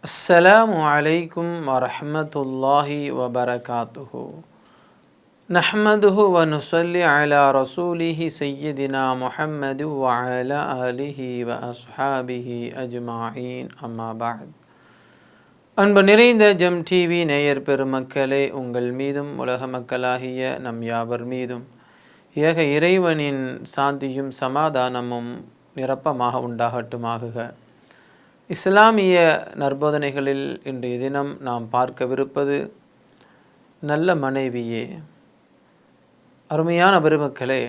அஸ்ஸலாமு அலைக்கும் வரஹ்மத்துல்லாஹி வபரகாத்துஹு. நஹ்மதுஹு வ நுஸல்லி அலா ரசூலிஹி சய்யிதினா முஹம்மது வ அலா ஆலிஹி வ அஸ்ஹாபிஹி அஜ்மாயின். அம்மா பஅத். அன்பு நிறைந்த ஜம் டிவி நேயர் பெருமக்களே, உங்கள் மீதும் உலக மக்களாகிய நம் யாவர் மீதும் ஏக இறைவனின் சாந்தியும் சமாதானமும் நிரப்பமாக உண்டாகட்டுமாகுக. இஸ்லாமிய நற்போதனைகளில் இன்றைய தினம் நாம் பார்க்கவிருப்பது நல்ல மனைவியே. அருமையான பெருமக்களே,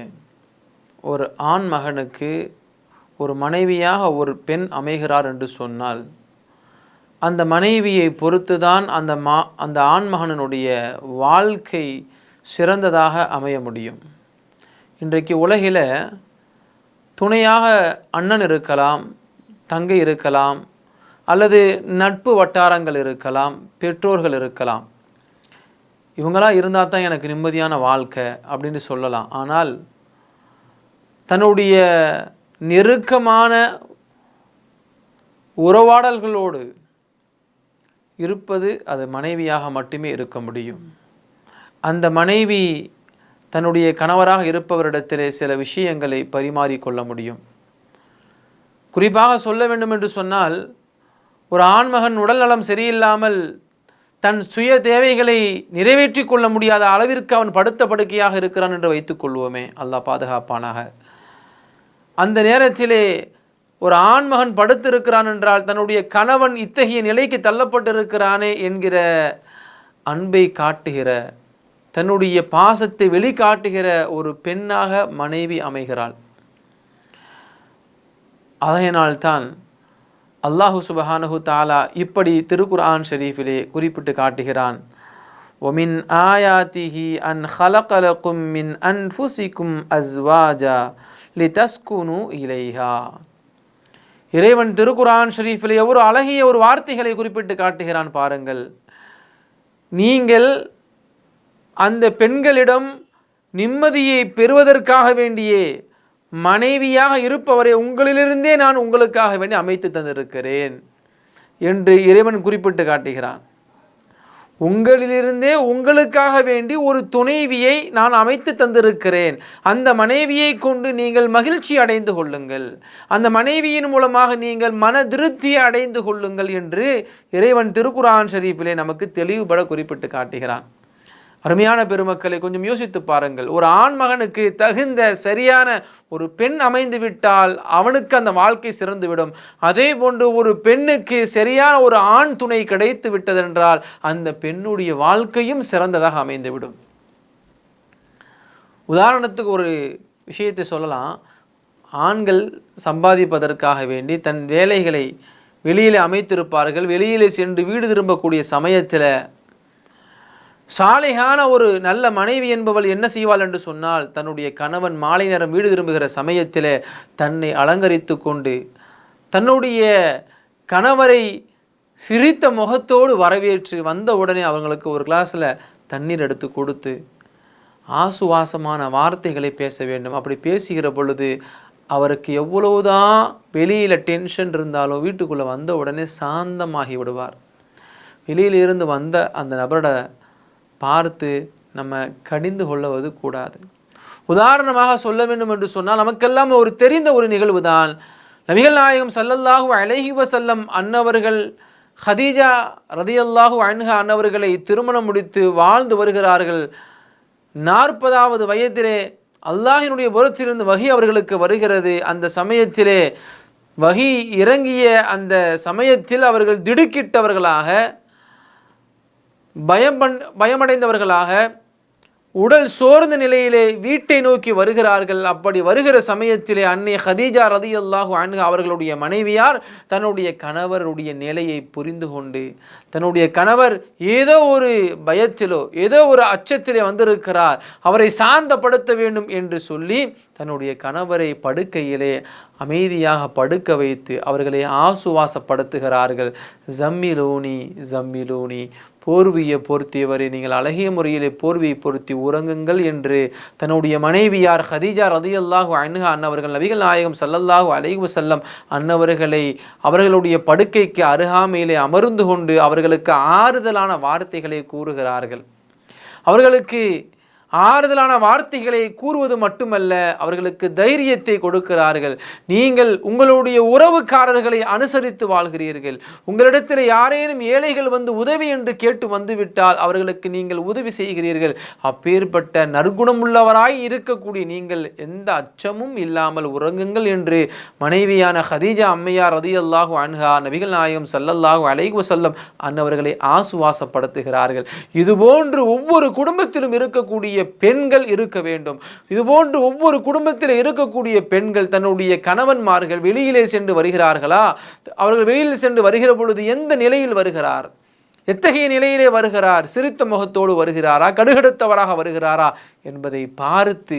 ஒரு ஆண் மகனுக்கு ஒரு மனைவியாக ஒரு பெண் அமைகிறார் என்று சொன்னால் அந்த மனைவியை பொறுத்துதான் அந்த ஆண்மகனுடைய வாழ்க்கை சிறந்ததாக அமைய முடியும். இன்றைக்கு உலகில் துணையாக அண்ணன் இருக்கலாம், தங்கை இருக்கலாம், அல்லது நட்பு வட்டாரங்கள் இருக்கலாம், பெற்றோர்கள் இருக்கலாம். இவங்களாம் இருந்தால் தான் எனக்கு நிம்மதியான வாழ்க்கை அப்படின்னு சொல்லலாம். ஆனால் தன்னுடைய நெருக்கமான உறவாடல்களோடு இருப்பது அது மனைவியாக மட்டுமே இருக்க முடியும். அந்த மனைவி தன்னுடைய கணவராக இருப்பவரிடத்திலே சில விஷயங்களை பரிமாறிக்கொள்ள முடியும். குறிப்பாக சொல்ல வேண்டும் என்று சொன்னால், ஒரு ஆண்மகன் உடல்நலம் சரியில்லாமல் தன் சுய தேவைகளை நிறைவேற்றி கொள்ள முடியாத அளவிற்கு அவன் படுத்த படுக்கையாக இருக்கிறான் என்று வைத்துக்கொள்வோமே, அல்லாஹ் பாதுகாப்பானாக. அந்த நேரத்திலே ஒரு ஆண்மகன் படுத்திருக்கிறான் என்றால் தன்னுடைய கணவன் இத்தகைய நிலைக்கு தள்ளப்பட்டிருக்கிறானே என்கிற அன்பை காட்டுகிற, தன்னுடைய பாசத்தை வெளிக்காட்டுகிற ஒரு பெண்ணாக மனைவி அமைகிறாள். அதனால்தான் அல்லாஹு சுபஹானஹு தஆலா இப்படி திருக்குர்ஆன் ஷரீஃபிலே குறிப்பிட்டு காட்டுகிறான். ஒமின் ஆயாத்திஹி அன் ஹலகலக்கும் மின் அன்ஃபுசிக்கும் அஸ்வாஜா லிதஸ்குனு இலைஹா. இறைவன் திருக்குர்ஆன் ஷரீஃபிலே ஒரு அழகிய ஒரு வார்த்தைகளை குறிப்பிட்டு காட்டுகிறான். பாருங்கள், நீங்கள் அந்த பெண்களிடம் நிம்மதியை பெறுவதற்காக வேண்டியே மனைவியாக இருப்பவரை உங்களிலிருந்தே நான் உங்களுக்காக வேண்டி அமைத்து தந்திருக்கிறேன் என்று இறைவன் குறிப்பிட்டு காட்டுகிறான். உங்களிலிருந்தே உங்களுக்காக வேண்டி ஒரு துணைவியை நான் அமைத்து தந்திருக்கிறேன். அந்த மனைவியை கொண்டு நீங்கள் மகிழ்ச்சி அடைந்து கொள்ளுங்கள், அந்த மனைவியின் மூலமாக நீங்கள் மன திருப்தியை அடைந்து கொள்ளுங்கள் என்று இறைவன் திருக்குர்ஆன் ஷரீஃபிலே நமக்கு தெளிவுபட குறிப்பிட்டு காட்டுகிறான். அருமையான பெருமக்களை, கொஞ்சம் யோசித்து பாருங்கள். ஒரு ஆண்மகனுக்கு தகுந்த சரியான ஒரு பெண் அமைந்து விட்டால் அவனுக்கு அந்த வாழ்க்கை சிறந்துவிடும். அதே போன்று ஒரு பெண்ணுக்கு சரியான ஒரு ஆண் துணை கிடைத்து விட்டதென்றால் அந்த பெண்ணுடைய வாழ்க்கையும் சிறந்ததாக அமைந்துவிடும். உதாரணத்துக்கு ஒரு விஷயத்தை சொல்லலாம். ஆண்கள் சம்பாதிப்பதற்காக வேண்டி தன் வேலைகளை வெளியிலே அமைத்திருப்பார்கள். வெளியிலே சென்று வீடு திரும்பக்கூடிய சமயத்தில் சாலிகான ஒரு நல்ல மனைவி என்பவள் என்ன செய்வாள் என்று சொன்னால், தன்னுடைய கணவன் மாலை நேரம் வீடு திரும்புகிற சமயத்தில் தன்னை அலங்கரித்து கொண்டு தன்னுடைய கணவரை சிரித்த முகத்தோடு வரவேற்று வந்த உடனே அவங்களுக்கு ஒரு கிளாஸில் தண்ணீர் எடுத்து கொடுத்து ஆசுவாசமான வார்த்தைகளை பேச வேண்டும். அப்படி பேசுகிற பொழுது அவருக்கு எவ்வளவுதான் வெளியில் டென்ஷன் இருந்தாலும் வீட்டுக்குள்ளே வந்த உடனே சாந்தமாகி விடுவார். வெளியிலிருந்து வந்த அந்த நபரோட பார்த்து நம்ம கடிந்து கொள்வது கூடாது. உதாரணமாக சொல்ல வேண்டும் என்று சொன்னால், நமக்கெல்லாம் ஒரு தெரிந்த ஒரு நிகழ்வு தான். நபிகள் நாயகம் ஸல்லல்லாஹு அலைஹி வஸல்லம் அன்னவர்கள் ஹதீஜா ரதியல்லாஹு அன்ஹா அன்னவர்களை திருமணம் முடித்து வாழ்ந்து வருகிறார்கள். 40வது வயதிலே அல்லாஹினுடைய புறத்திலிருந்து வஹி அவர்களுக்கு வருகிறது. அந்த சமயத்திலே வஹி இறங்கிய அந்த சமயத்தில் அவர்கள் திடுக்கிட்டவர்களாக, பயமடைந்தவர்களாக, உடல் சோர்ந்த நிலையிலே வீட்டை நோக்கி வருகிறார்கள். அப்படி வருகிற சமயத்திலே அன்னை ஹதீஜா ரதியல்லாஹு அன்ஹா அவர்களுடைய மனைவியார் தன்னுடைய கணவருடைய நிலையை புரிந்து கொண்டு, தன்னுடைய கணவர் ஏதோ ஒரு பயத்திலோ ஏதோ ஒரு அச்சத்திலே வந்திருக்கிறார், அவரை சாந்தப்படுத்த வேண்டும் என்று சொல்லி தன்னுடைய கணவரை படுக்கையிலே அமைதியாக படுக்க வைத்து அவர்களை ஆசுவாசப்படுத்துகிறார்கள். ஜம்மிலூனி ஜம்மிலூனி, போர்வியை பொருத்தியவரே, நீங்கள் அழகிய முறையிலே போர்வியை பொருத்தி உறங்குங்கள் என்று தன்னுடைய மனைவியார் ஹதீஜா ரலியல்லாஹு அன்ஹா அன்னவர்கள் நபிகள் நாயகம் ஸல்லல்லாஹு அலைஹி வஸல்லம் அன்னவர்களை அவர்களுடைய படுக்கைக்கு அருகாமையிலே அமர்ந்து கொண்டு அவர்களுக்கு ஆறுதலான வார்த்தைகளை கூறுகிறார்கள். அவர்களுக்கு ஆறுதலான வார்த்தைகளை கூறுவது மட்டுமல்ல, அவர்களுக்கு தைரியத்தை கொடுக்கிறார்கள். நீங்கள் உங்களுடைய உறவுக்காரர்களை அனுசரித்து வாழ்கிறீர்கள். உங்களிடத்தில் யாரேனும் ஏழைகள் வந்து உதவி என்று கேட்டு வந்துவிட்டால் அவர்களுக்கு நீங்கள் உதவி செய்கிறீர்கள். அப்பேற்பட்ட நற்குணம் உள்ளவராய் இருக்கக்கூடிய நீங்கள் எந்த அச்சமும் இல்லாமல் உறங்குங்கள் என்று மனைவியான ஹதீஜா அம்மையார் ரலியல்லாஹு அன்ஹா நபிகள் நாயகம் ஸல்லல்லாஹு அலைஹி வஸல்லம் அன்னவர்களை ஆசுவாசப்படுத்துகிறார்கள். இதுபோன்று ஒவ்வொரு குடும்பத்திலும் இருக்கக்கூடிய பெண்கள் இருக்க வேண்டும். இதுபோன்று ஒவ்வொரு குடும்பத்தில் இருக்கக்கூடிய பெண்கள் தன்னுடைய கணவன்மார்கள் வெளியிலே சென்று வருகிறார்களா, அவர்கள் வெளியில் சென்று வருகிற பொழுது எந்த நிலையில் வருகிறார், எத்தகைய நிலையிலே வருகிறார், சிரித்த முகத்தோடு வருகிறாரா, கடுகடுத்தவராக வருகிறாரா என்பதை பார்த்து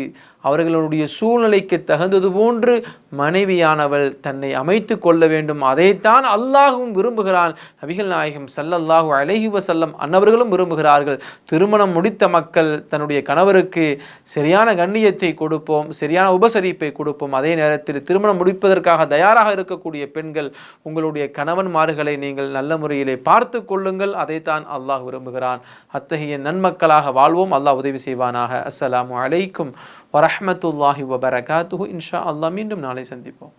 அவர்களுடைய சூழ்நிலைக்கு தகுந்தது போன்று மனைவியானவள் தன்னை அமைத்து கொள்ள வேண்டும். அதைத்தான் அல்லாஹ்வும் விரும்புகிறான், நபிகள் நாயகம் ஸல்லல்லாஹு அலைஹி வஸல்லம் அன்னவர்களும் விரும்புகிறார்கள். திருமணம் முடித்த மக்கள் தன்னுடைய கணவருக்கு சரியான கண்ணியத்தை கொடுப்போம், சரியான உபசரிப்பை கொடுப்போம். அதே நேரத்தில் திருமணம் முடிப்பதற்காக தயாராக இருக்கக்கூடிய பெண்கள் உங்களுடைய கணவன்மார்களை நீங்கள் நல்ல முறையிலே பார்த்து கொள்ளுங்கள். அதைத்தான் அல்லாஹ் விரும்புகிறான். அத்தகைய நன்மக்களாக வாழ்வோம். அல்லாஹ் உதவி செய்வானாக. அஸ்ஸலாமு அலைக்கும் வரஹ்மத்துல்லாஹி வபரகாத்துஹு. இன்ஷா அல்லாஹ் மீண்டும் நாளை சந்திப்போம்.